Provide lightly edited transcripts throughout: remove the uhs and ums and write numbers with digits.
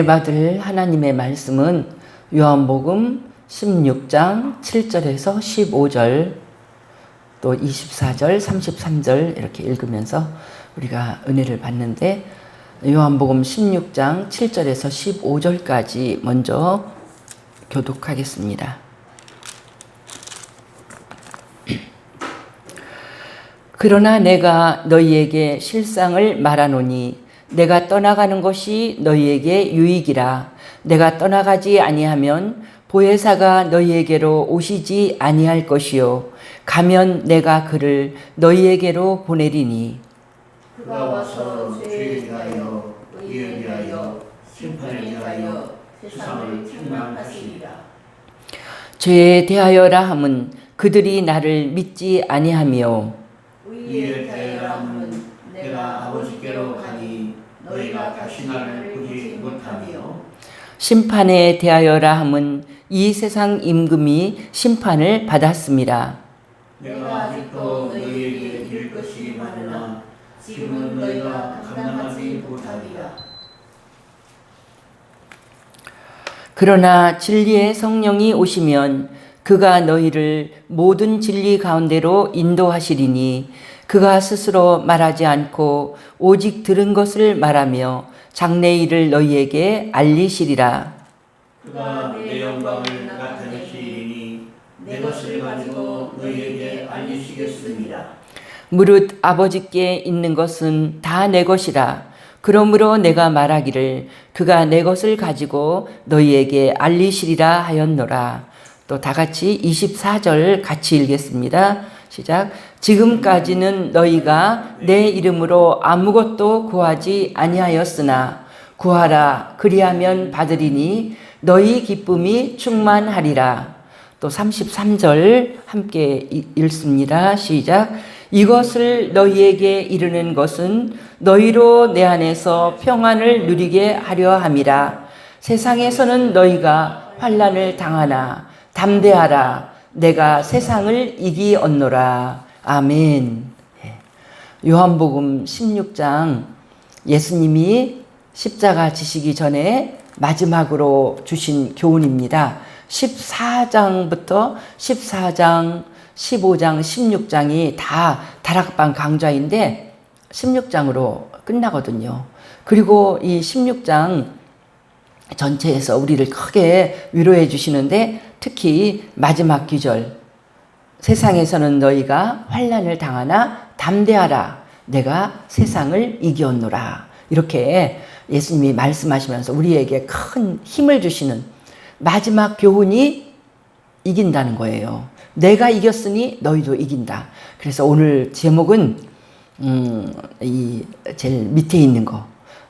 받을 하나님의 말씀은 요한복음 16장 7절에서 15절 또 24절 33절 이렇게 읽으면서 우리가 은혜를 받는데, 요한복음 16장 7절에서 15절까지 먼저 교독하겠습니다. 그러나 내가 너희에게 실상을 말하노니 내가 떠나가는 것이 너희에게 유익이라. 내가 떠나가지 아니하면 보혜사가 너희에게로 오시지 아니할 것이요 가면 내가 그를 너희에게로 보내리니 그가 와서 죄에 대하여 의에 대하여 심판에 대하여 세상을 책망하시리라. 죄에 대하여라 함은 그들이 나를 믿지 아니하며 의에 대하여라 함은 내가 아버지께로 가니 너희가 다시 나를 보지 못하며, 심판에 대하여라 함은 이 세상 임금이 심판을 받았습니다. 내가 아직도 너희에게 이를 것이 많으나 지금은 너희가 감당하지 못하리라. 그러나 진리의 성령이 오시면 그가 너희를 모든 진리 가운데로 인도하시리니 그가 스스로 말하지 않고 오직 들은 것을 말하며 장래 일을 너희에게 알리시리라. 그가 내 영광을 나타내시리니 내 것을 가지고 너희에게 알리시겠습니다. 무릇 아버지께 있는 것은 다 내 것이라. 그러므로 내가 말하기를 그가 내 것을 가지고 너희에게 알리시리라 하였노라. 또 다 같이 24절 같이 읽겠습니다. 시작. 지금까지는 너희가 내 이름으로 아무것도 구하지 아니하였으나 구하라 그리하면 받으리니 너희 기쁨이 충만하리라. 또 33절 함께 읽습니다. 시작. 이것을 너희에게 이르는 것은 너희로 내 안에서 평안을 누리게 하려 함이라. 세상에서는 너희가 환난을 당하나 담대하라. 내가 세상을 이기었노라. 아멘. 요한복음 16장 예수님이 십자가 지시기 전에 마지막으로 주신 교훈입니다. 14장부터 14장, 15장, 16장이 다 다락방 강좌인데 16장으로 끝나거든요. 그리고 이 16장 전체에서 우리를 크게 위로해 주시는데, 특히 마지막 기절, 세상에서는 너희가 환난을 당하나 담대하라. 내가 세상을 이기었노라. 이렇게 예수님이 말씀하시면서 우리에게 큰 힘을 주시는 마지막 교훈이 이긴다는 거예요. 내가 이겼으니 너희도 이긴다. 그래서 오늘 제목은 이 제일 밑에 있는 거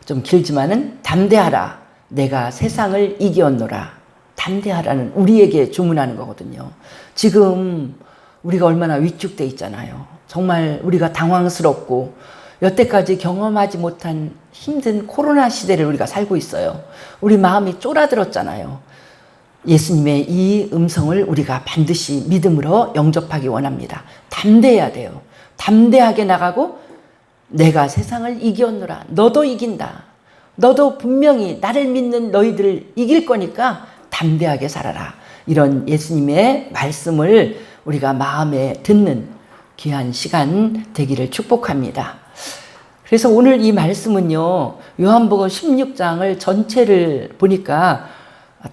좀 길지만은 담대하라. 내가 세상을 이기었노라. 담대하라는 우리에게 주문하는 거거든요. 지금 우리가 얼마나 위축돼 있잖아요. 정말 우리가 당황스럽고 여태까지 경험하지 못한 힘든 코로나 시대를 우리가 살고 있어요. 우리 마음이 쫄아들었잖아요. 예수님의 이 음성을 우리가 반드시 믿음으로 영접하기 원합니다. 담대해야 돼요. 담대하게 나가고 내가 세상을 이기었노라. 너도 이긴다. 너도 분명히 나를 믿는 너희들을 이길 거니까 담대하게 살아라. 이런 예수님의 말씀을 우리가 마음에 듣는 귀한 시간 되기를 축복합니다. 그래서 오늘 이 말씀은요, 요한복음 16장을 전체를 보니까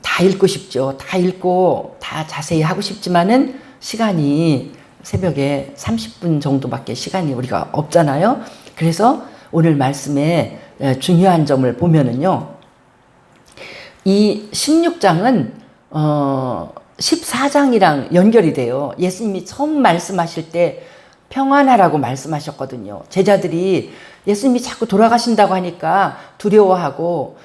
다 읽고 싶죠. 다 읽고 다 자세히 하고 싶지만은 시간이 새벽에 30분 정도밖에 시간이 우리가 없잖아요. 그래서 오늘 말씀의 중요한 점을 보면은요, 이 16장은 14장이랑 연결이 돼요. 예수님이 처음 말씀하실 때 평안하라고 말씀하셨거든요. 제자들이 예수님이 자꾸 돌아가신다고 하니까 두려워하고,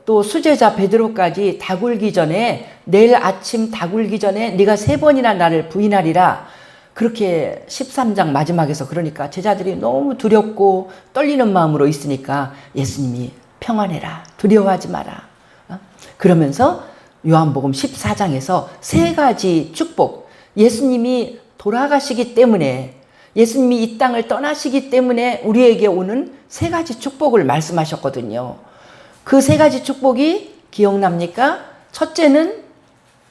또 수제자 베드로까지 다 굴기 전에, 내일 아침 다 굴기 전에 네가 3번이나 나를 부인하리라. 그렇게 13장 마지막에서 그러니까 제자들이 너무 두렵고 떨리는 마음으로 있으니까 예수님이 평안해라. 두려워하지 마라. 그러면서 요한복음 14장에서 3가지 축복, 예수님이 돌아가시기 때문에, 예수님이 이 땅을 떠나시기 때문에 우리에게 오는 3가지 축복을 말씀하셨거든요. 그 3가지 축복이 기억납니까? 첫째는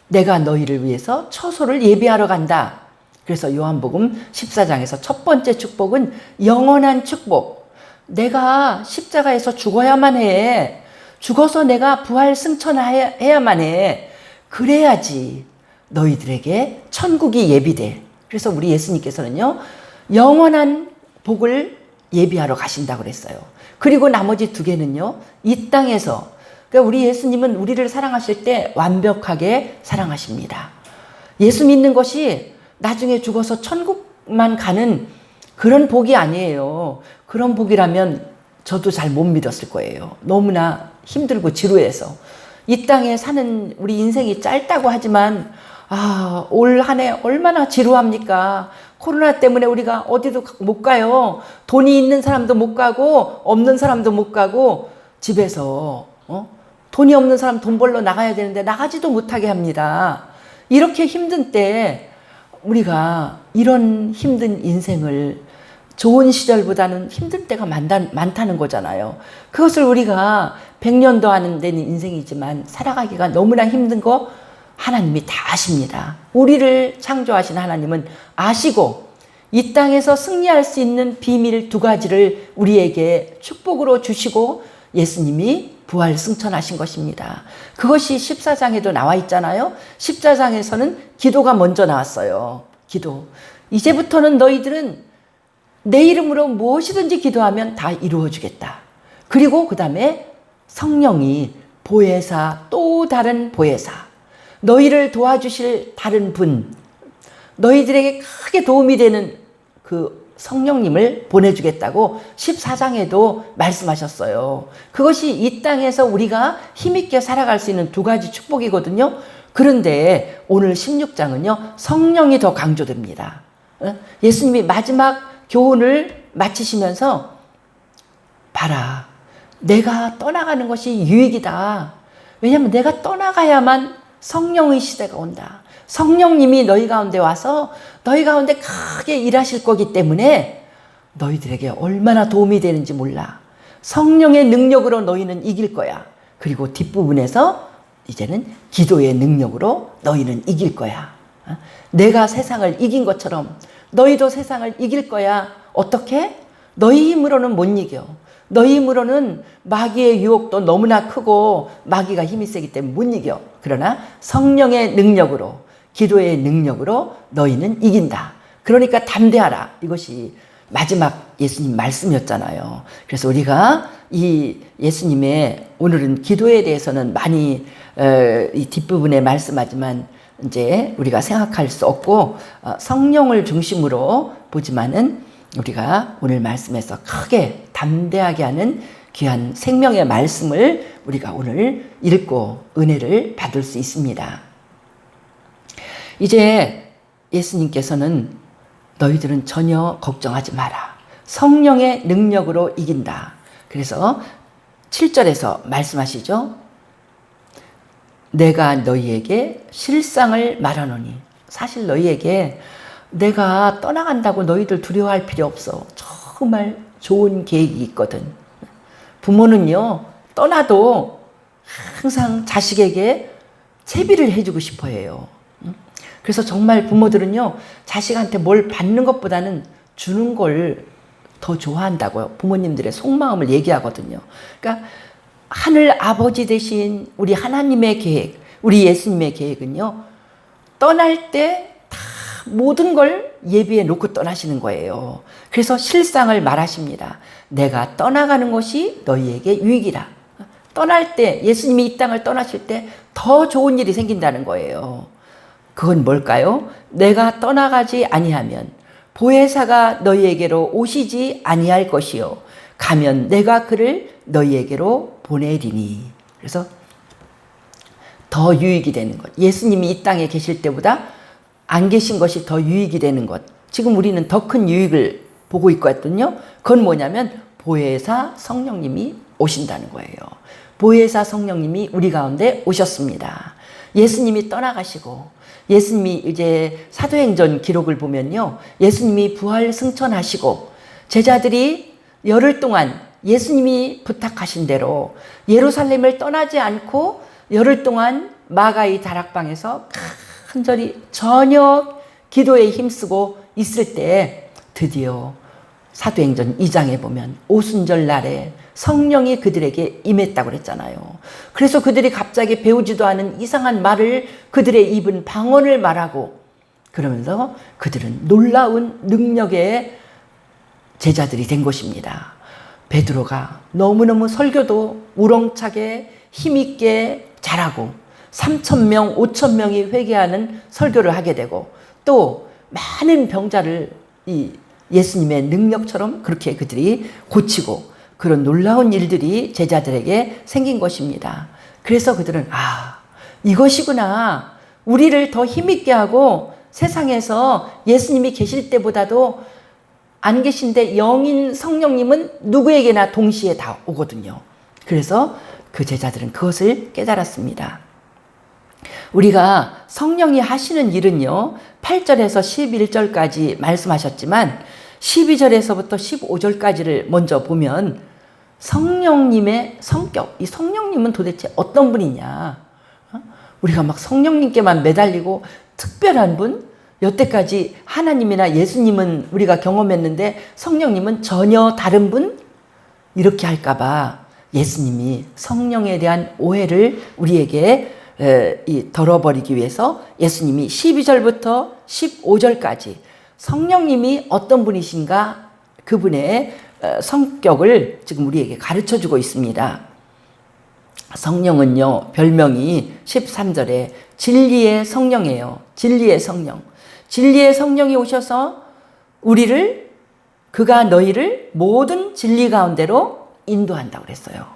내가 너희를 위해서 처소를 예비하러 간다. 그래서 요한복음 14장에서 첫 번째 축복은 영원한 축복. 내가 십자가에서 죽어야만 해. 죽어서 내가 부활 승천해야만 해. 그래야지 너희들에게 천국이 예비돼. 그래서 우리 예수님께서는요, 영원한 복을 예비하러 가신다고 그랬어요. 그리고 나머지 두 개는요, 이 땅에서, 그러니까 우리 예수님은 우리를 사랑하실 때 완벽하게 사랑하십니다. 예수 믿는 것이 나중에 죽어서 천국만 가는 그런 복이 아니에요. 그런 복이라면 저도 잘 못 믿었을 거예요. 너무나 힘들고 지루해서. 이 땅에 사는 우리 인생이 짧다고 하지만 올 한 해 얼마나 지루합니까? 코로나 때문에 우리가 어디도 못 가요. 돈이 있는 사람도 못 가고 없는 사람도 못 가고 집에서 돈이 없는 사람 돈 벌러 나가야 되는데 나가지도 못하게 합니다. 이렇게 힘든 때 우리가 이런 힘든 인생을 좋은 시절보다는 힘든 때가 많다는 거잖아요. 그것을 우리가 100년도 안 되는 인생이지만 살아가기가 너무나 힘든 거 하나님이 다 아십니다. 우리를 창조하신 하나님은 아시고 이 땅에서 승리할 수 있는 비밀 두 가지를 우리에게 축복으로 주시고 예수님이 부활 승천하신 것입니다. 그것이 14장에도 나와 있잖아요. 14장에서는 기도가 먼저 나왔어요. 기도. 이제부터는 너희들은 내 이름으로 무엇이든지 기도하면 다 이루어 주겠다. 그리고 그 다음에 성령이 보혜사, 또 다른 보혜사, 너희를 도와주실 다른 분, 너희들에게 크게 도움이 되는 그 성령님을 보내주겠다고 14장에도 말씀하셨어요. 그것이 이 땅에서 우리가 힘있게 살아갈 수 있는 두 가지 축복이거든요. 그런데 오늘 16장은요, 성령이 더 강조됩니다. 예수님이 마지막 교훈을 마치시면서 봐라, 내가 떠나가는 것이 유익이다. 왜냐하면 내가 떠나가야만 성령의 시대가 온다. 성령님이 너희 가운데 와서 너희 가운데 크게 일하실 거기 때문에 너희들에게 얼마나 도움이 되는지 몰라. 성령의 능력으로 너희는 이길 거야. 그리고 뒷부분에서 이제는 기도의 능력으로 너희는 이길 거야. 내가 세상을 이긴 것처럼 너희도 세상을 이길 거야. 어떻게? 너희 힘으로는 못 이겨. 너희 힘으로는 마귀의 유혹도 너무나 크고 마귀가 힘이 세기 때문에 못 이겨. 그러나 성령의 능력으로, 기도의 능력으로 너희는 이긴다. 그러니까 담대하라. 이것이 마지막 예수님 말씀이었잖아요. 그래서 우리가 이 예수님의 오늘은 기도에 대해서는 많이 이 뒷부분에 말씀하지만 이제 우리가 생각할 수 없고 성령을 중심으로 보지만은 우리가 오늘 말씀에서 크게 담대하게 하는 귀한 생명의 말씀을 우리가 오늘 읽고 은혜를 받을 수 있습니다. 이제 예수님께서는 너희들은 전혀 걱정하지 마라. 성령의 능력으로 이긴다. 그래서 7절에서 말씀하시죠. 내가 너희에게 실상을 말하노니. 사실 너희에게 내가 떠나간다고 너희들 두려워할 필요 없어. 정말 좋은 계획이 있거든. 부모는요, 떠나도 항상 자식에게 채비를 해주고 싶어 해요. 그래서 정말 부모들은요, 자식한테 뭘 받는 것보다는 주는 걸 더 좋아한다고요. 부모님들의 속마음을 얘기하거든요. 그러니까 하늘 아버지 되신 우리 하나님의 계획, 우리 예수님의 계획은요, 떠날 때 다 모든 걸 예비해 놓고 떠나시는 거예요. 그래서 실상을 말하십니다. 내가 떠나가는 것이 너희에게 유익이라. 떠날 때, 예수님이 이 땅을 떠나실 때 더 좋은 일이 생긴다는 거예요. 그건 뭘까요? 내가 떠나가지 아니하면 보혜사가 너희에게로 오시지 아니할 것이요. 가면 내가 그를 너희에게로 보내리니. 그래서 더 유익이 되는 것. 예수님이 이 땅에 계실 때보다 안 계신 것이 더 유익이 되는 것. 지금 우리는 더 큰 유익을 보고 있거든요. 그건 뭐냐면 보혜사 성령님이 오신다는 거예요. 보혜사 성령님이 우리 가운데 오셨습니다. 예수님이 떠나가시고 예수님이 이제 사도행전 기록을 보면요. 예수님이 부활 승천하시고 제자들이 열흘 동안 예수님이 부탁하신 대로 예루살렘을 떠나지 않고 열흘 동안 마가의 다락방에서 간절히 저녁 기도에 힘쓰고 있을 때 드디어 사도행전 2장에 보면 오순절 날에 성령이 그들에게 임했다고 그랬잖아요. 그래서 그들이 갑자기 배우지도 않은 이상한 말을 그들의 입은 방언을 말하고 그러면서 그들은 놀라운 능력의 제자들이 된 것입니다. 베드로가 너무너무 설교도 우렁차게 힘있게 잘하고 3,000명, 5,000명이 회개하는 설교를 하게 되고 또 많은 병자를 이 예수님의 능력처럼 그렇게 그들이 고치고 그런 놀라운 일들이 제자들에게 생긴 것입니다. 그래서 그들은 이것이구나. 우리를 더 힘있게 하고 세상에서 예수님이 계실 때보다도 안 계신데 영인 성령님은 누구에게나 동시에 다 오거든요. 그래서 그 제자들은 그것을 깨달았습니다. 우리가 성령이 하시는 일은요, 8절에서 11절까지 말씀하셨지만 12절에서부터 15절까지를 먼저 보면 성령님의 성격, 이 성령님은 도대체 어떤 분이냐? 우리가 막 성령님께만 매달리고 특별한 분? 여태까지 하나님이나 예수님은 우리가 경험했는데 성령님은 전혀 다른 분? 이렇게 할까봐 예수님이 성령에 대한 오해를 우리에게 덜어버리기 위해서 예수님이 12절부터 15절까지 성령님이 어떤 분이신가 그분의 성격을 지금 우리에게 가르쳐주고 있습니다. 성령은요, 별명이 13절에 진리의 성령이에요. 진리의 성령. 진리의 성령이 오셔서 그가 너희를 모든 진리 가운데로 인도한다고 그랬어요.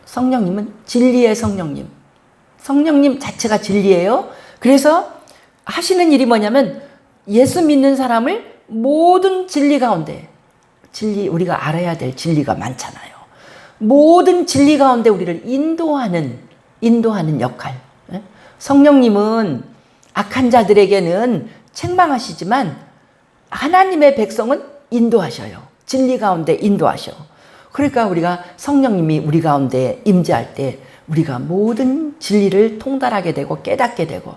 성령님은 진리의 성령님. 성령님 자체가 진리예요. 그래서 하시는 일이 뭐냐면 예수 믿는 사람을 모든 진리 가운데, 우리가 알아야 될 진리가 많잖아요. 모든 진리 가운데 우리를 인도하는 역할. 성령님은 악한 자들에게는 책망하시지만 하나님의 백성은 인도하셔요. 진리 가운데 인도하셔. 그러니까 우리가 성령님이 우리 가운데 임재할 때 우리가 모든 진리를 통달하게 되고 깨닫게 되고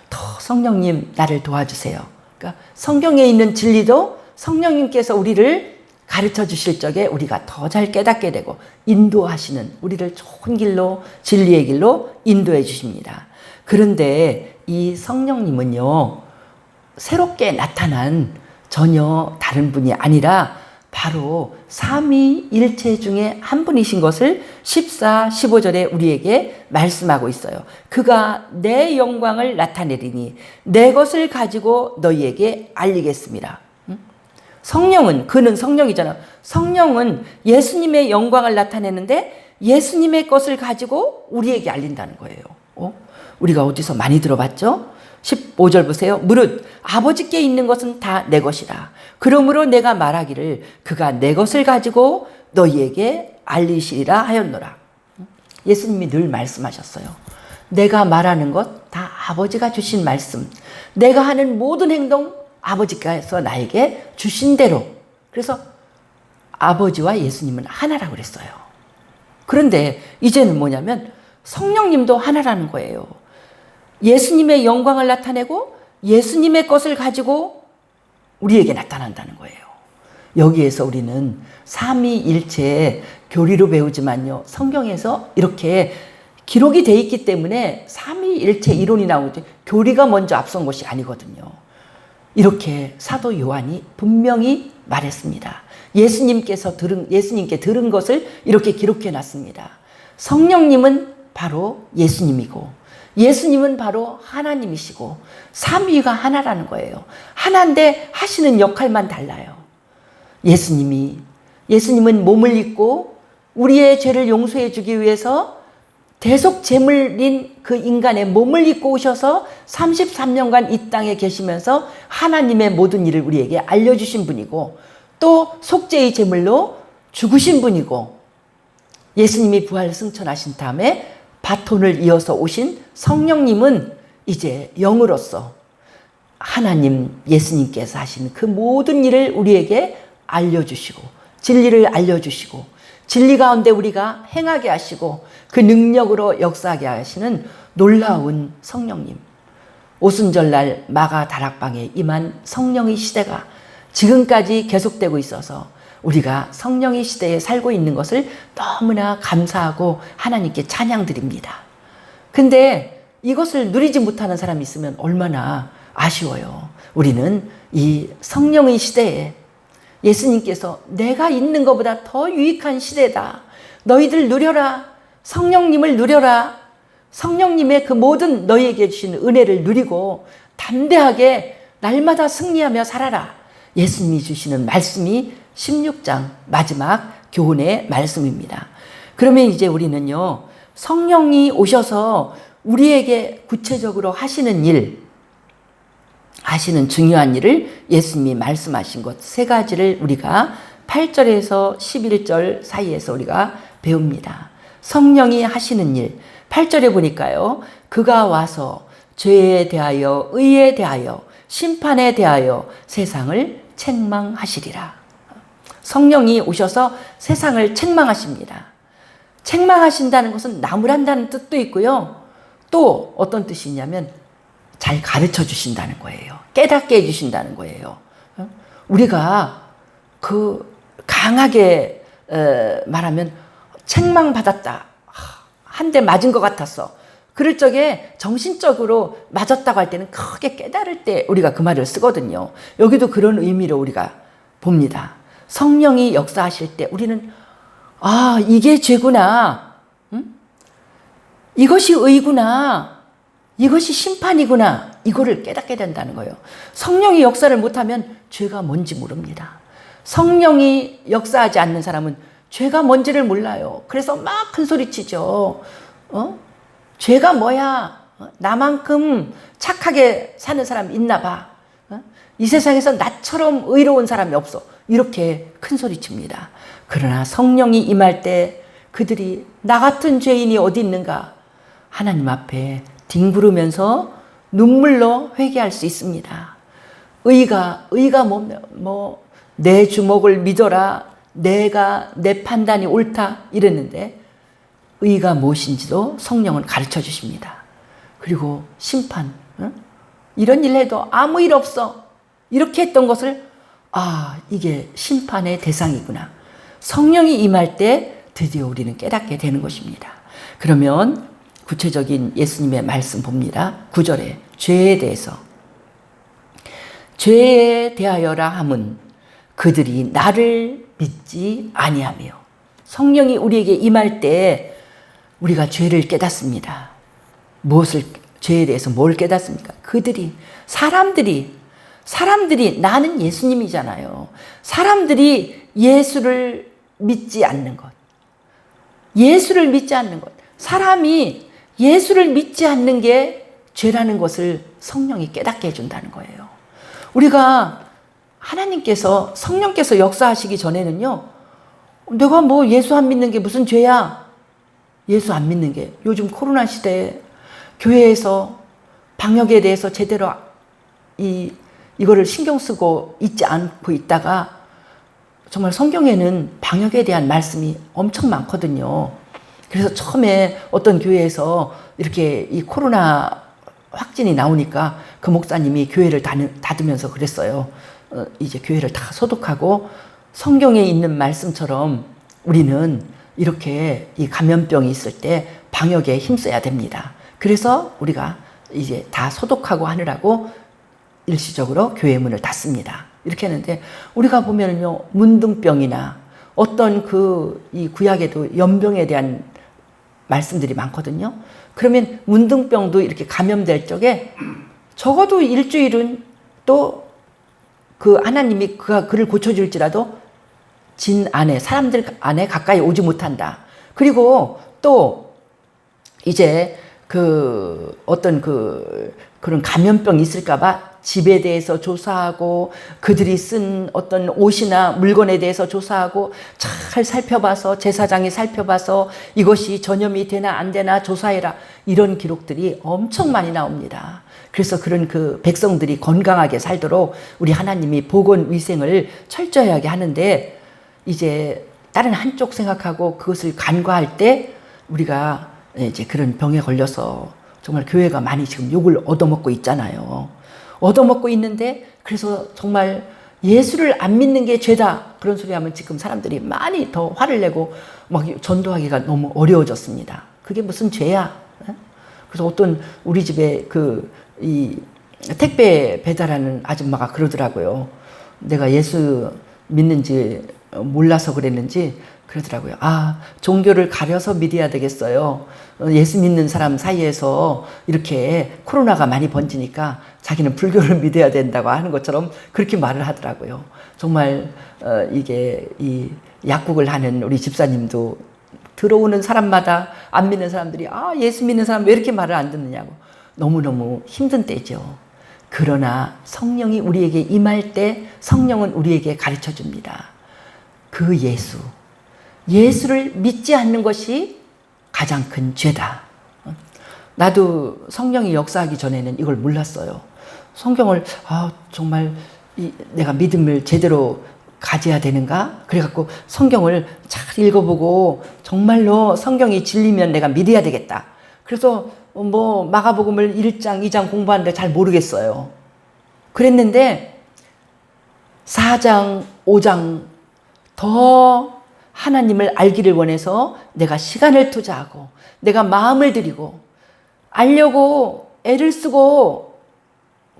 더 성령님 나를 도와주세요. 그러니까 성경에 있는 진리도 성령님께서 우리를 가르쳐 주실 적에 우리가 더 잘 깨닫게 되고 인도하시는 우리를 좋은 길로 진리의 길로 인도해 주십니다. 그런데 이 성령님은요, 새롭게 나타난 전혀 다른 분이 아니라 바로 삼위일체 중에 한 분이신 것을 14, 15절에 우리에게 말씀하고 있어요. 그가 내 영광을 나타내리니 내 것을 가지고 너희에게 알리겠습니다. 그는 성령이잖아. 성령은 예수님의 영광을 나타내는데 예수님의 것을 가지고 우리에게 알린다는 거예요. 우리가 어디서 많이 들어봤죠? 15절 보세요. 무릇 아버지께 있는 것은 다 내 것이라. 그러므로 내가 말하기를 그가 내 것을 가지고 너희에게 알리시리라 하였노라. 예수님이 늘 말씀하셨어요. 내가 말하는 것 다 아버지가 주신 말씀. 내가 하는 모든 행동 아버지께서 나에게 주신 대로. 그래서 아버지와 예수님은 하나라고 그랬어요. 그런데 이제는 뭐냐면 성령님도 하나라는 거예요. 예수님의 영광을 나타내고 예수님의 것을 가지고 우리에게 나타난다는 거예요. 여기에서 우리는 삼위일체의 교리로 배우지만요, 성경에서 이렇게 기록이 돼 있기 때문에 삼위일체 이론이 나오고 교리가 먼저 앞선 것이 아니거든요. 이렇게 사도 요한이 분명히 말했습니다. 예수님께 들은 것을 이렇게 기록해 놨습니다. 성령님은 바로 예수님이고 예수님은 바로 하나님이시고 삼위가 하나라는 거예요. 하나인데 하시는 역할만 달라요. 예수님은 몸을 입고 우리의 죄를 용서해 주기 위해서 대속 제물인 그 인간의 몸을 입고 오셔서 33년간 이 땅에 계시면서 하나님의 모든 일을 우리에게 알려주신 분이고 또 속죄의 제물로 죽으신 분이고 예수님이 부활 승천하신 다음에 바톤을 이어서 오신 성령님은 이제 영으로서 하나님 예수님께서 하신 그 모든 일을 우리에게 알려주시고 진리를 알려주시고 진리 가운데 우리가 행하게 하시고 그 능력으로 역사하게 하시는 놀라운 성령님. 오순절날 마가 다락방에 임한 성령의 시대가 지금까지 계속되고 있어서 우리가 성령의 시대에 살고 있는 것을 너무나 감사하고 하나님께 찬양드립니다. 근데 이것을 누리지 못하는 사람이 있으면 얼마나 아쉬워요. 우리는 이 성령의 시대에 예수님께서 내가 있는 것보다 더 유익한 시대다. 너희들 누려라. 성령님을 누려라. 성령님의 그 모든 너희에게 주시는 은혜를 누리고 담대하게 날마다 승리하며 살아라. 예수님이 주시는 말씀이 16장 마지막 교훈의 말씀입니다. 그러면 이제 우리는요, 성령이 오셔서 우리에게 구체적으로 하시는 일, 하시는 중요한 일을 예수님이 말씀하신 것 세 가지를 우리가 8절에서 11절 사이에서 우리가 배웁니다. 성령이 하시는 일, 8절에 보니까요, 그가 와서 죄에 대하여 의에 대하여 심판에 대하여 세상을 책망하시리라. 성령이 오셔서 세상을 책망하십니다. 책망하신다는 것은 나무란다는 뜻도 있고요. 또 어떤 뜻이 있냐면 잘 가르쳐 주신다는 거예요. 깨닫게 해주신다는 거예요. 우리가 그 강하게 말하면 책망받았다. 한 대 맞은 것 같았어. 그럴 적에 정신적으로 맞았다고 할 때는 크게 깨달을 때 우리가 그 말을 쓰거든요. 여기도 그런 의미로 우리가 봅니다. 성령이 역사하실 때 우리는 아, 이게 죄구나. 응? 이것이 의구나. 이것이 심판이구나. 이거를 깨닫게 된다는 거예요. 성령이 역사를 못하면 죄가 뭔지 모릅니다. 성령이 역사하지 않는 사람은 죄가 뭔지를 몰라요. 그래서 막 큰 소리 치죠. 죄가 뭐야? 나만큼 착하게 사는 사람 있나 봐. 이 세상에서 나처럼 의로운 사람이 없어. 이렇게 큰 소리 칩니다. 그러나 성령이 임할 때 그들이 나 같은 죄인이 어디 있는가? 하나님 앞에 뒹구르면서 눈물로 회개할 수 있습니다. 의가 내 주먹을 믿어라. 내가 내 판단이 옳다 이랬는데 의가 무엇인지도 성령은 가르쳐 주십니다. 그리고 심판, 이런 일 해도 아무 일 없어. 이렇게 했던 것을 아, 이게 심판의 대상이구나. 성령이 임할 때 드디어 우리는 깨닫게 되는 것입니다. 그러면 구체적인 예수님의 말씀 봅니다. 9절에 죄에 대해서 죄에 대하여라 함은 그들이 나를 믿지 아니하며. 성령이 우리에게 임할 때 우리가 죄를 깨닫습니다. 죄에 대해서 뭘 깨닫습니까? 사람들이 나는 예수님이잖아요. 사람들이 예수를 믿지 않는 것. 사람이 예수를 믿지 않는 게 죄라는 것을 성령이 깨닫게 해준다는 거예요. 우리가 하나님께서 성령께서 역사하시기 전에는요, 내가 뭐 예수 안 믿는 게 무슨 죄야? 예수 안 믿는 게 요즘 코로나 시대에 교회에서 방역에 대해서 제대로 이거를 신경 쓰고 있지 않고 있다가 정말 성경에는 방역에 대한 말씀이 엄청 많거든요. 그래서 처음에 어떤 교회에서 이렇게 이 코로나 확진이 나오니까 그 목사님이 교회를 닫으면서 그랬어요. 이제 교회를 다 소독하고 성경에 있는 말씀처럼 우리는 이렇게 이 감염병이 있을 때 방역에 힘써야 됩니다. 그래서 우리가 이제 다 소독하고 하느라고 일시적으로 교회 문을 닫습니다. 이렇게 했는데 우리가 보면은요, 문둥병이나 어떤 이 구약에도 연병에 대한 말씀들이 많거든요. 그러면 문둥병도 이렇게 감염될 적에 적어도 일주일은 또 그 하나님이 그를 고쳐줄지라도 사람들 안에 가까이 오지 못한다. 그리고 또 이제 그런 감염병이 있을까봐 집에 대해서 조사하고 그들이 쓴 어떤 옷이나 물건에 대해서 조사하고 잘 살펴봐서 제사장이 살펴봐서 이것이 전염이 되나 안 되나 조사해라. 이런 기록들이 엄청 많이 나옵니다. 그래서 그런 그 백성들이 건강하게 살도록 우리 하나님이 보건위생을 철저하게 하는데 이제 다른 한쪽 생각하고 그것을 간과할 때 우리가 이제 그런 병에 걸려서 정말 교회가 많이 지금 욕을 얻어먹고 있잖아요. 얻어먹고 있는데 그래서 정말 예수를 안 믿는 게 죄다 그런 소리 하면 지금 사람들이 많이 더 화를 내고 막 전도하기가 너무 어려워졌습니다. 그게 무슨 죄야? 그래서 어떤 우리 집에 이 택배 배달하는 아줌마가 그러더라고요. 내가 예수 믿는지 몰라서 그랬는지 그러더라고요. 아, 종교를 가려서 믿어야 되겠어요. 예수 믿는 사람 사이에서 이렇게 코로나가 많이 번지니까 자기는 불교를 믿어야 된다고 하는 것처럼 그렇게 말을 하더라고요. 정말 이게 이 약국을 하는 우리 집사님도 들어오는 사람마다 안 믿는 사람들이 아, 예수 믿는 사람 왜 이렇게 말을 안 듣느냐고 너무너무 힘든 때죠. 그러나 성령이 우리에게 임할 때 성령은 우리에게 가르쳐 줍니다. 그 예수를 믿지 않는 것이 가장 큰 죄다. 나도 성령이 역사하기 전에는 이걸 몰랐어요. 성경을 정말 내가 믿음을 제대로 가져야 되는가? 그래갖고 성경을 잘 읽어보고 정말로 성경이 진리면 내가 믿어야 되겠다. 그래서 마가복음을 1장, 2장 공부하는데 잘 모르겠어요. 그랬는데 4장, 5장 더 하나님을 알기를 원해서 내가 시간을 투자하고 내가 마음을 들이고 알려고 애를 쓰고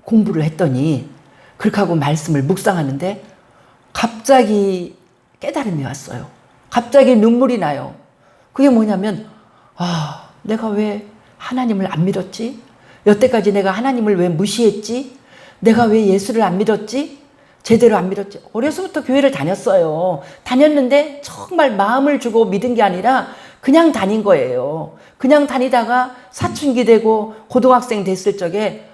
공부를 했더니 그렇게 하고 말씀을 묵상하는데 갑자기 깨달음이 왔어요. 갑자기 눈물이 나요. 그게 뭐냐면 내가 왜 하나님을 안 믿었지? 여태까지 내가 하나님을 왜 무시했지? 내가 왜 예수를 안 믿었지? 제대로 안 믿었지? 어려서부터 교회를 다녔어요. 다녔는데 정말 마음을 주고 믿은 게 아니라 그냥 다닌 거예요. 그냥 다니다가 사춘기 되고 고등학생 됐을 적에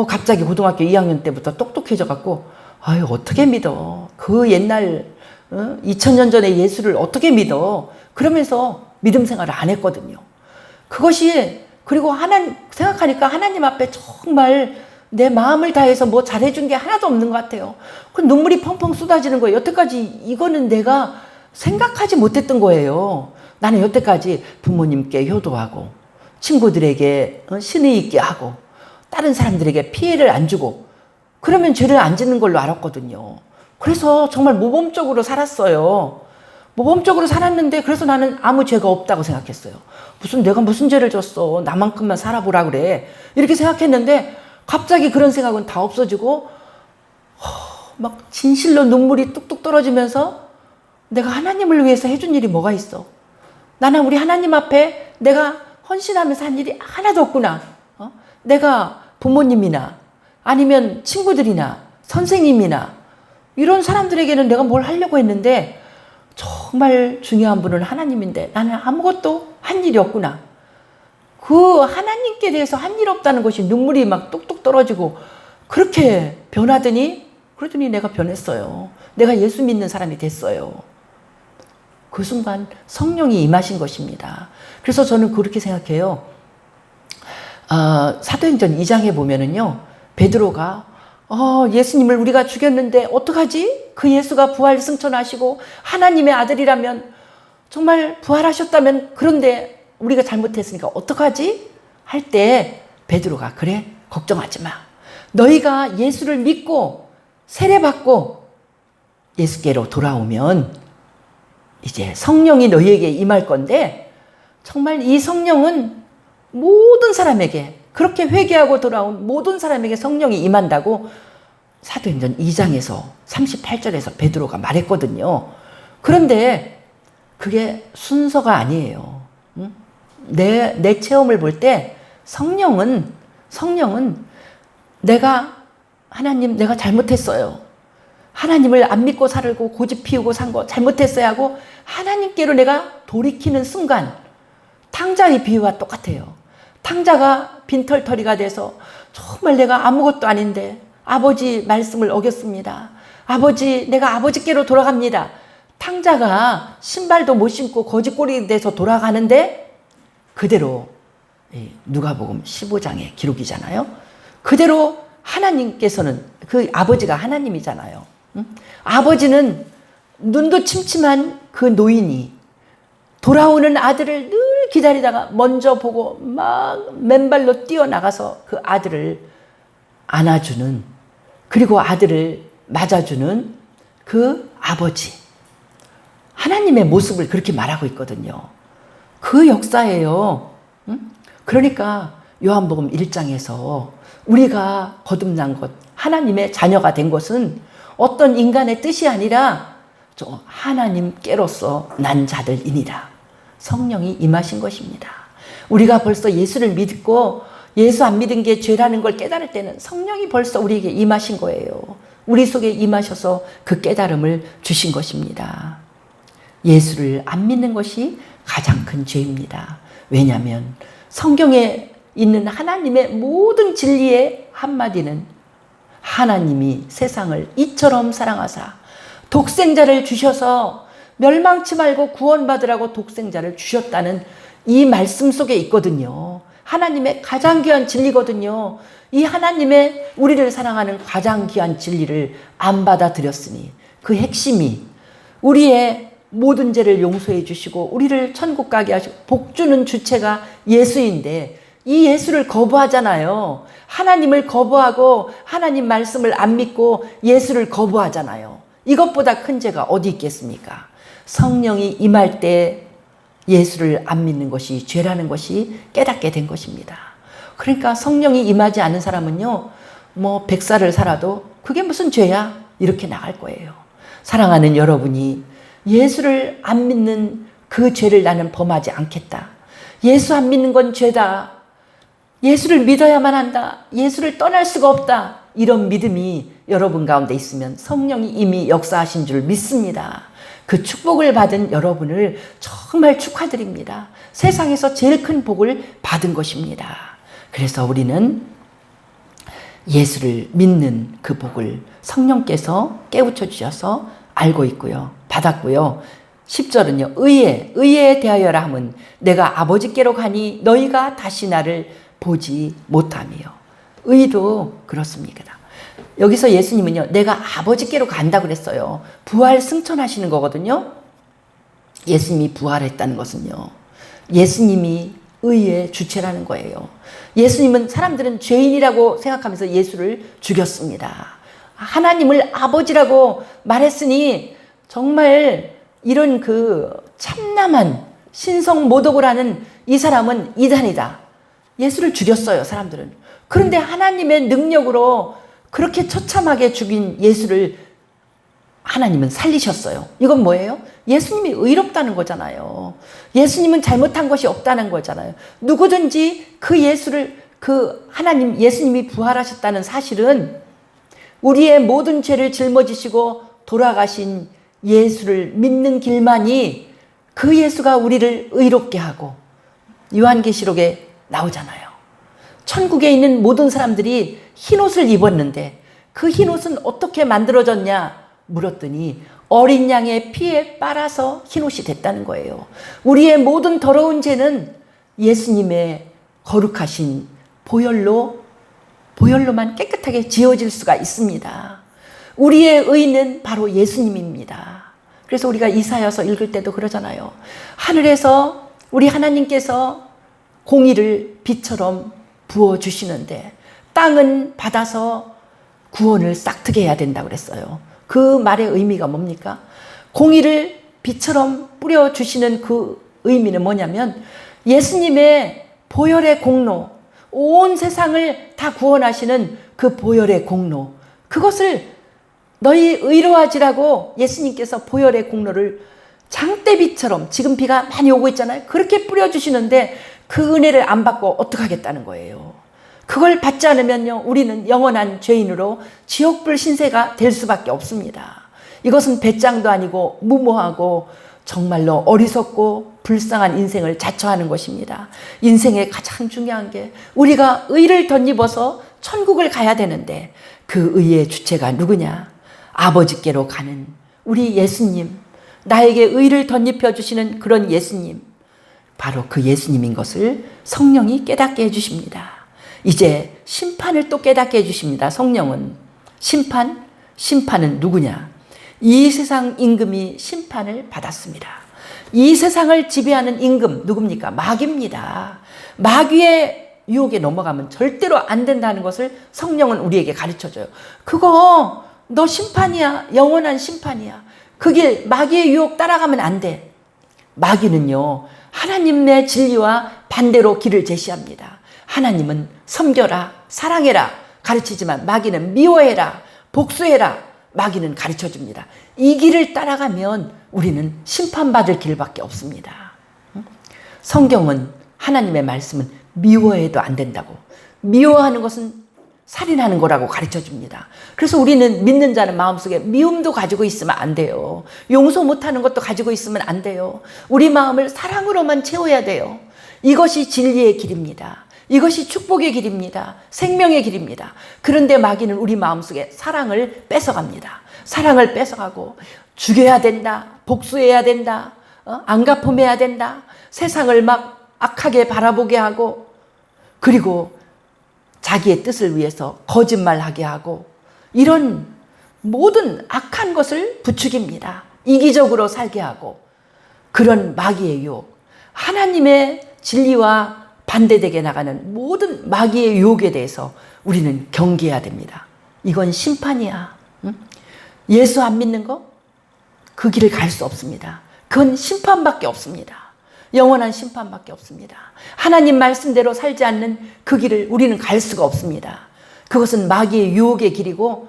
갑자기 고등학교 2학년 때부터 똑똑해져 갖고 아유 어떻게 믿어? 그 옛날 2000년 전에 예수를 어떻게 믿어? 그러면서 믿음 생활을 안 했거든요. 그것이 그리고 생각하니까 하나님 앞에 정말 내 마음을 다해서 뭐 잘해준 게 하나도 없는 것 같아요. 그 눈물이 펑펑 쏟아지는 거예요. 여태까지 이거는 내가 생각하지 못했던 거예요. 나는 여태까지 부모님께 효도하고 친구들에게 신의 있게 하고 다른 사람들에게 피해를 안 주고 그러면 죄를 안 짓는 걸로 알았거든요. 그래서 정말 모범적으로 살았어요. 모범적으로 살았는데 그래서 나는 아무 죄가 없다고 생각했어요. 내가 무슨 죄를 졌어. 나만큼만 살아보라 그래. 이렇게 생각했는데 갑자기 그런 생각은 다 없어지고 막 진실로 눈물이 뚝뚝 떨어지면서 내가 하나님을 위해서 해준 일이 뭐가 있어. 나는 우리 하나님 앞에 내가 헌신하면서 한 일이 하나도 없구나. 내가 부모님이나 아니면 친구들이나 선생님이나 이런 사람들에게는 내가 뭘 하려고 했는데 정말 중요한 분은 하나님인데 나는 아무것도 한 일이 없구나. 그 하나님께 대해서 한 일 없다는 것이 눈물이 막 뚝뚝 떨어지고 그렇게 그러더니 내가 변했어요. 내가 예수 믿는 사람이 됐어요. 그 순간 성령이 임하신 것입니다. 그래서 저는 그렇게 생각해요. 사도행전 2장에 보면은요, 베드로가 예수님을 우리가 죽였는데 어떡하지? 그 예수가 부활 승천하시고 하나님의 아들이라면 정말 부활하셨다면 그런데 우리가 잘못했으니까 어떡하지? 할 때 베드로가 그래 걱정하지 마. 너희가 예수를 믿고 세례받고 예수께로 돌아오면 이제 성령이 너희에게 임할 건데 정말 이 성령은 모든 사람에게 그렇게 회개하고 돌아온 모든 사람에게 성령이 임한다고 사도행전 2장에서 38절에서 베드로가 말했거든요. 그런데 그게 순서가 아니에요. 내 체험을 볼 때 성령은 하나님 내가 잘못했어요. 하나님을 안 믿고 살고 고집 피우고 산 거 잘못했어야 하고 하나님께로 내가 돌이키는 순간 탕자의 비유와 똑같아요. 탕자가 빈털터리가 돼서 정말 내가 아무것도 아닌데 아버지 말씀을 어겼습니다. 아버지 내가 아버지께로 돌아갑니다. 탕자가 신발도 못 신고 거지꼬리 돼서 돌아가는데 그대로 누가복음 15장의 기록이잖아요. 그대로 하나님께서는 그 아버지가 하나님이잖아요. 아버지는 눈도 침침한 그 노인이 돌아오는 아들을 늘 기다리다가 먼저 보고 막 맨발로 뛰어나가서 그 아들을 안아주는, 그리고 아들을 맞아주는 그 아버지, 하나님의 모습을 그렇게 말하고 있거든요. 그 역사예요. 그러니까 요한복음 1장에서 우리가 거듭난 것, 하나님의 자녀가 된 것은 어떤 인간의 뜻이 아니라 저 하나님께로서 난 자들이니라. 성령이 임하신 것입니다. 우리가 벌써 예수를 믿고 예수 안 믿은 게 죄라는 걸 깨달을 때는 성령이 벌써 우리에게 임하신 거예요. 우리 속에 임하셔서 그 깨달음을 주신 것입니다. 예수를 안 믿는 것이 가장 큰 죄입니다. 왜냐하면 성경에 있는 하나님의 모든 진리의 한마디는 하나님이 세상을 이처럼 사랑하사 독생자를 주셔서 멸망치 말고 구원받으라고 독생자를 주셨다는 이 말씀 속에 있거든요. 하나님의 가장 귀한 진리거든요. 이 하나님의 우리를 사랑하는 가장 귀한 진리를 안 받아들였으니 그 핵심이 우리의 모든 죄를 용서해 주시고 우리를 천국 가게 하시고 복 주는 주체가 예수인데 이 예수를 거부하잖아요. 하나님을 거부하고 하나님 말씀을 안 믿고 예수를 거부하잖아요. 이것보다 큰 죄가 어디 있겠습니까? 성령이 임할 때 예수를 안 믿는 것이 죄라는 것이 깨닫게 된 것입니다. 그러니까 성령이 임하지 않은 사람은요, 뭐 100살을 살아도 그게 무슨 죄야? 이렇게 나갈 거예요. 사랑하는 여러분이 예수를 안 믿는 그 죄를 나는 범하지 않겠다. 예수 안 믿는 건 죄다. 예수를 믿어야만 한다. 예수를 떠날 수가 없다. 이런 믿음이 여러분 가운데 있으면 성령이 이미 역사하신 줄 믿습니다. 그 축복을 받은 여러분을 정말 축하드립니다. 세상에서 제일 큰 복을 받은 것입니다. 그래서 우리는 예수를 믿는 그 복을 성령께서 깨우쳐 주셔서 알고 있고요. 받았고요. 10절은요. 의에 대하여라 함은 내가 아버지께로 가니 너희가 다시 나를 보지 못하며. 의도 그렇습니다. 여기서 예수님은요. 내가 아버지께로 간다 그랬어요. 부활 승천하시는 거거든요. 예수님이 부활했다는 것은요. 예수님이 의의 주체라는 거예요. 예수님은 사람들은 죄인이라고 생각하면서 예수를 죽였습니다. 하나님을 아버지라고 말했으니 정말 이런 그 참남한 신성모독을 하는 이 사람은 이단이다. 예수를 죽였어요, 사람들은. 그런데 하나님의 능력으로 그렇게 처참하게 죽인 예수를 하나님은 살리셨어요. 이건 뭐예요? 예수님이 의롭다는 거잖아요. 예수님은 잘못한 것이 없다는 거잖아요. 누구든지 그 예수를, 그 하나님, 예수님이 부활하셨다는 사실은 우리의 모든 죄를 짊어지시고 돌아가신 예수를 믿는 길만이 그 예수가 우리를 의롭게 하고, 요한계시록에 나오잖아요. 천국에 있는 모든 사람들이 흰옷을 입었는데 그 흰옷은 어떻게 만들어졌냐 물었더니 어린 양의 피에 빨아서 흰옷이 됐다는 거예요. 우리의 모든 더러운 죄는 예수님의 거룩하신 보혈로만 깨끗하게 지워질 수가 있습니다. 우리의 의는 바로 예수님입니다. 그래서 우리가 이사야서 읽을 때도 그러잖아요. 하늘에서 우리 하나님께서 공의를 빛처럼 부어주시는데 땅은 받아서 구원을 싹트게 해야 된다고 그랬어요. 그 말의 의미가 뭡니까? 공의를 빛처럼 뿌려주시는 그 의미는 뭐냐면 예수님의 보혈의 공로, 온 세상을 다 구원하시는 그 보혈의 공로, 그것을 너희 의로워지라고 예수님께서 보혈의 공로를 장대비처럼, 지금 비가 많이 오고 있잖아요. 그렇게 뿌려주시는데 그 은혜를 안 받고 어떡하겠다는 거예요. 그걸 받지 않으면요, 우리는 영원한 죄인으로 지옥불 신세가 될 수밖에 없습니다. 이것은 배짱도 아니고 무모하고 정말로 어리석고 불쌍한 인생을 자처하는 것입니다. 인생의 가장 중요한 게 우리가 의를 덧입어서 천국을 가야 되는데 그 의의 주체가 누구냐? 아버지께로 가는 우리 예수님, 나에게 의를 덧입혀 주시는 그런 예수님, 바로 그 예수님인 것을 성령이 깨닫게 해주십니다. 이제 심판을 또 깨닫게 해주십니다. 성령은 심판은 누구냐? 이 세상 임금이 심판을 받았습니다. 이 세상을 지배하는 임금 누굽니까? 마귀입니다. 마귀의 유혹에 넘어가면 절대로 안 된다는 것을 성령은 우리에게 가르쳐줘요. 그거 너 심판이야. 영원한 심판이야. 그 길 마귀의 유혹 따라가면 안 돼. 마귀는요, 하나님의 진리와 반대로 길을 제시합니다. 하나님은 섬겨라, 사랑해라 가르치지만 마귀는 미워해라, 복수해라 마귀는 가르쳐줍니다. 이 길을 따라가면 우리는 심판받을 길밖에 없습니다. 성경은, 하나님의 말씀은 미워해도 안 된다고, 미워하는 것은 살인하는 거라고 가르쳐줍니다. 그래서 우리는 믿는 자는 마음속에 미움도 가지고 있으면 안 돼요. 용서 못하는 것도 가지고 있으면 안 돼요. 우리 마음을 사랑으로만 채워야 돼요. 이것이 진리의 길입니다. 이것이 축복의 길입니다. 생명의 길입니다. 그런데 마귀는 우리 마음속에 사랑을 뺏어갑니다. 사랑을 뺏어가고 죽여야 된다, 복수해야 된다, 안 갚음해야 된다, 세상을 막 악하게 바라보게 하고, 그리고 자기의 뜻을 위해서 거짓말하게 하고, 이런 모든 악한 것을 부추깁니다. 이기적으로 살게 하고, 그런 마귀의 유혹, 하나님의 진리와 반대되게 나가는 모든 마귀의 유혹에 대해서 우리는 경계해야 됩니다. 이건 심판이야. 응? 예수 안 믿는 거? 그 길을 갈 수 없습니다. 그건 심판밖에 없습니다. 영원한 심판밖에 없습니다. 하나님 말씀대로 살지 않는 그 길을 우리는 갈 수가 없습니다. 그것은 마귀의 유혹의 길이고,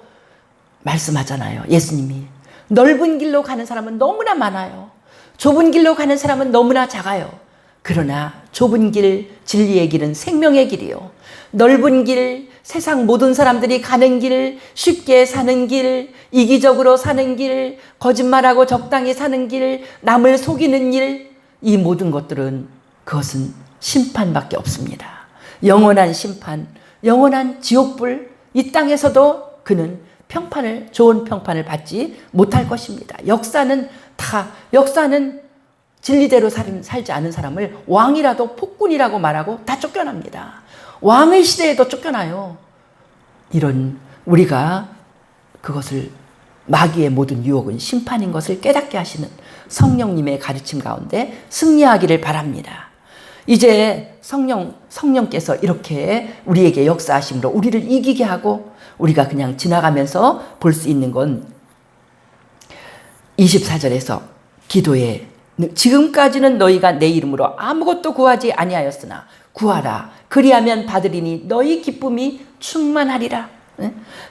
말씀하잖아요. 예수님이 넓은 길로 가는 사람은 너무나 많아요. 좁은 길로 가는 사람은 너무나 작아요. 그러나 좁은 길, 진리의 길은 생명의 길이요. 넓은 길, 세상 모든 사람들이 가는 길, 쉽게 사는 길, 이기적으로 사는 길, 거짓말하고 적당히 사는 길, 남을 속이는 일, 이 모든 것들은, 그것은 심판밖에 없습니다. 영원한 심판, 영원한 지옥불, 이 땅에서도 그는 평판을, 좋은 평판을 받지 못할 것입니다. 역사는 진리대로 살지 않은 사람을 왕이라도 폭군이라고 말하고 다 쫓겨납니다. 왕의 시대에도 쫓겨나요. 이런, 우리가 그것을, 마귀의 모든 유혹은 심판인 것을 깨닫게 하시는 성령님의 가르침 가운데 승리하기를 바랍니다. 이제 성령께서 이렇게 우리에게 역사하심으로 우리를 이기게 하고, 우리가 그냥 지나가면서 볼 수 있는 건 24절에서 기도에, 지금까지는 너희가 내 이름으로 아무것도 구하지 아니하였으나 구하라, 그리하면 받으리니 너희 기쁨이 충만하리라.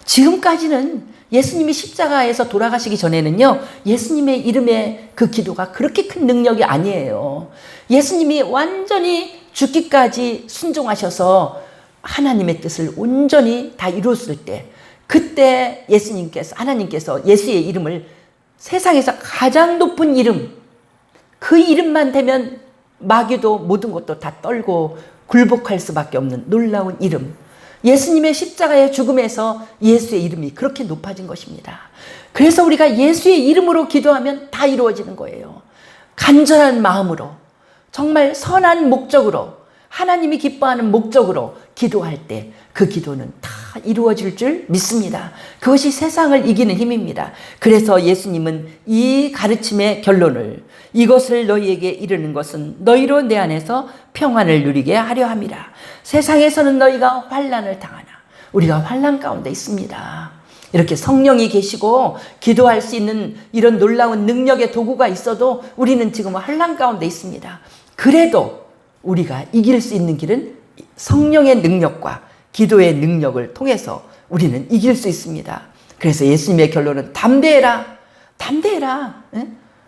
지금까지는 예수님이 십자가에서 돌아가시기 전에는요, 예수님의 이름의 그 기도가 그렇게 큰 능력이 아니에요. 예수님이 완전히 죽기까지 순종하셔서 하나님의 뜻을 온전히 다 이루었을 때, 그때 하나님께서 예수의 이름을 세상에서 가장 높은 이름, 그 이름만 되면 마귀도 모든 것도 다 떨고 굴복할 수밖에 없는 놀라운 이름, 예수님의 십자가의 죽음에서 예수의 이름이 그렇게 높아진 것입니다. 그래서 우리가 예수의 이름으로 기도하면 다 이루어지는 거예요. 간절한 마음으로, 정말 선한 목적으로, 하나님이 기뻐하는 목적으로 기도할 때 그 기도는 다 이루어질 줄 믿습니다. 그것이 세상을 이기는 힘입니다. 그래서 예수님은 이 가르침의 결론을, 이것을 너희에게 이르는 것은 너희로 내 안에서 평안을 누리게 하려 함이라. 세상에서는 너희가 환난을 당하나. 우리가 환난 가운데 있습니다. 이렇게 성령이 계시고 기도할 수 있는 이런 놀라운 능력의 도구가 있어도 우리는 지금 환난 가운데 있습니다. 그래도 우리가 이길 수 있는 길은 성령의 능력과 기도의 능력을 통해서 우리는 이길 수 있습니다. 그래서 예수님의 결론은 담대해라. 담대해라.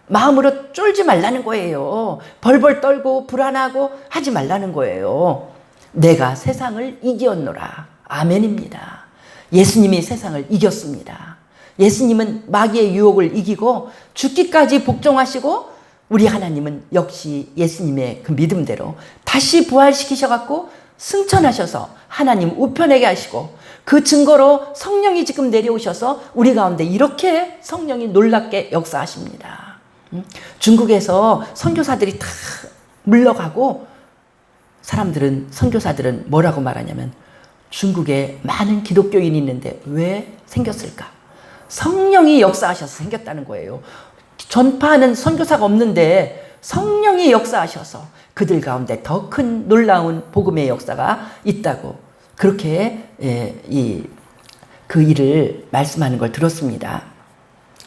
마음으로 쫄지 말라는 거예요. 벌벌 떨고 불안하고 하지 말라는 거예요. 내가 세상을 이겼노라. 아멘입니다. 예수님이 세상을 이겼습니다. 예수님은 마귀의 유혹을 이기고 죽기까지 복종하시고, 우리 하나님은 역시 예수님의 그 믿음대로 다시 부활시키셔갖고 승천하셔서 하나님 우편에게 하시고, 그 증거로 성령이 지금 내려오셔서 우리 가운데 이렇게 성령이 놀랍게 역사하십니다. 중국에서 선교사들이 다 물러가고, 선교사들은 뭐라고 말하냐면, 중국에 많은 기독교인이 있는데 왜 생겼을까? 성령이 역사하셔서 생겼다는 거예요. 전파하는 선교사가 없는데 성령이 역사하셔서 그들 가운데 더 큰 놀라운 복음의 역사가 있다고 그렇게 그 일을 말씀하는 걸 들었습니다.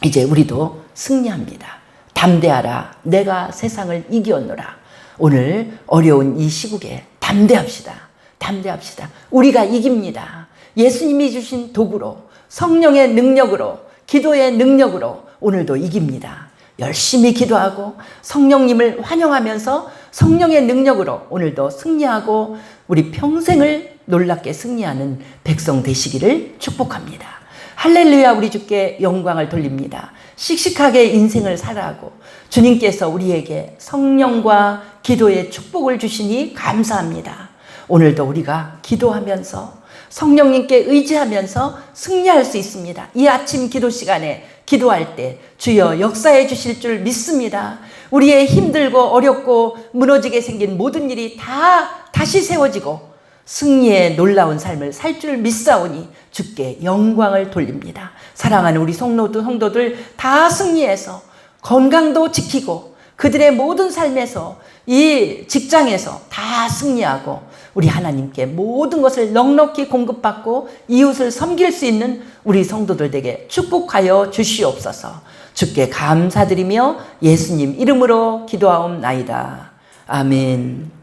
이제 우리도 승리합니다. 담대하라. 내가 세상을 이기었노라. 오늘 어려운 이 시국에 담대합시다. 담대합시다. 우리가 이깁니다. 예수님이 주신 도구로, 성령의 능력으로, 기도의 능력으로 오늘도 이깁니다. 열심히 기도하고 성령님을 환영하면서 성령의 능력으로 오늘도 승리하고 우리 평생을 놀랍게 승리하는 백성 되시기를 축복합니다. 할렐루야. 우리 주께 영광을 돌립니다. 씩씩하게 인생을 살아가고 주님께서 우리에게 성령과 기도의 축복을 주시니 감사합니다. 오늘도 우리가 기도하면서 성령님께 의지하면서 승리할 수 있습니다. 이 아침 기도 시간에 기도할 때 주여 역사해 주실 줄 믿습니다. 우리의 힘들고 어렵고 무너지게 생긴 모든 일이 다시 세워지고 승리의 놀라운 삶을 살 줄 믿사오니 주께 영광을 돌립니다. 사랑하는 우리 성도들 다 승리해서 건강도 지키고 그들의 모든 삶에서 이 직장에서 다 승리하고 우리 하나님께 모든 것을 넉넉히 공급받고 이웃을 섬길 수 있는 우리 성도들에게 축복하여 주시옵소서. 주께 감사드리며 예수님 이름으로 기도하옵나이다. 아멘.